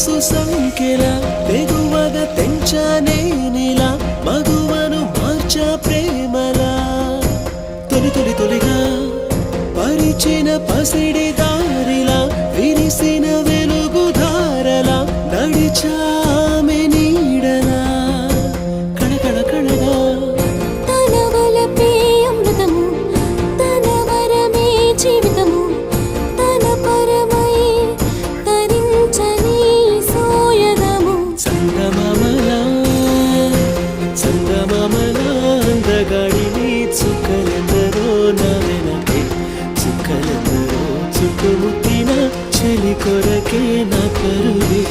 మనసు సంఖ్యలా తెగువగా తెంచానే నీలా మగువను మార్చా ప్రేమలా తొలి తొలి తొలిగా పరిచిన పసిడి దారిలా విరిసిన వెలుగు ధారలా నడిచామె నీడలా కణకణ కణగా తన వలపే అమృతము తన వరమే జీవితము తన పరమై తరించని సోయగము సంగమమలా సంగమమలా అందగాడిని చుక్కలెందరో నా వెనకే చుక్కలెందరో చుట్టుముట్టిన చెలి కొరకే నా పరువే